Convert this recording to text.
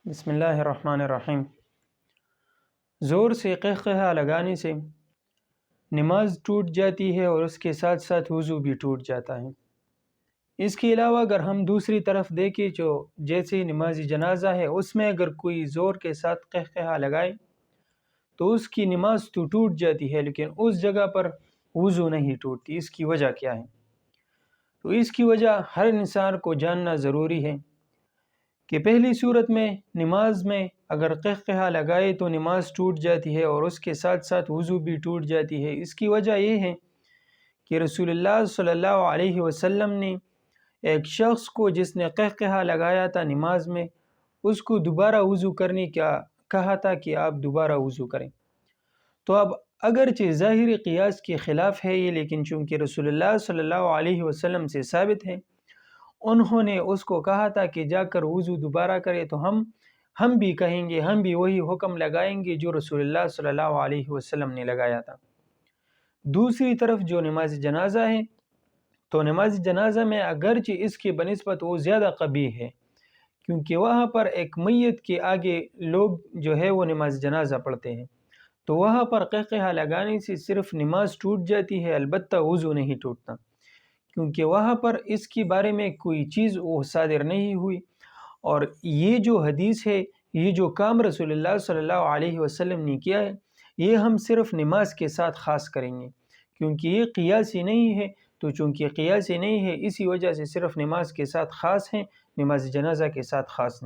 بسم اللہ الرحمن الرحیم۔ زور سے قہقہا لگانے سے نماز ٹوٹ جاتی ہے اور اس کے ساتھ ساتھ وضو بھی ٹوٹ جاتا ہے۔ اس کے علاوہ اگر ہم دوسری طرف دیکھیں جو جیسے نماز جنازہ ہے، اس میں اگر کوئی زور کے ساتھ قہقہا لگائے تو اس کی نماز تو ٹوٹ جاتی ہے، لیکن اس جگہ پر وضو نہیں ٹوٹتی۔ اس کی وجہ کیا ہے؟ تو اس کی وجہ ہر انسان کو جاننا ضروری ہے کہ پہلی صورت میں نماز میں اگر قہقہا لگائے تو نماز ٹوٹ جاتی ہے اور اس کے ساتھ ساتھ وضو بھی ٹوٹ جاتی ہے۔ اس کی وجہ یہ ہے کہ رسول اللہ صلی اللہ علیہ وسلم نے ایک شخص کو جس نے قہقہا لگایا تھا نماز میں، اس کو دوبارہ وضو کرنے کا کہا تھا کہ آپ دوبارہ وضو کریں۔ تو اب اگرچہ ظاہری قیاس کے خلاف ہے یہ، لیکن چونکہ رسول اللہ صلی اللہ علیہ وسلم سے ثابت ہے، انہوں نے اس کو کہا تھا کہ جا کر وضو دوبارہ کرے، تو ہم بھی کہیں گے، ہم بھی وہی حکم لگائیں گے جو رسول اللہ صلی اللہ علیہ وسلم نے لگایا تھا۔ دوسری طرف جو نماز جنازہ ہے، تو نماز جنازہ میں اگرچہ اس کی بنسبت وہ زیادہ قبیح ہے، کیونکہ وہاں پر ایک میت کے آگے لوگ جو ہے وہ نماز جنازہ پڑھتے ہیں، تو وہاں پر قہقہا لگانے سے صرف نماز ٹوٹ جاتی ہے، البتہ وضو نہیں ٹوٹتا، کیونکہ وہاں پر اس کے بارے میں کوئی چیز وہ صادر نہیں ہوئی۔ اور یہ جو حدیث ہے، یہ جو کام رسول اللہ صلی اللہ علیہ وسلم نے کیا ہے، یہ ہم صرف نماز کے ساتھ خاص کریں گے، کیونکہ یہ قیاسی نہیں ہے۔ تو چونکہ قیاسی نہیں ہے، اسی وجہ سے صرف نماز کے ساتھ خاص ہیں، نماز جنازہ کے ساتھ خاص نہیں۔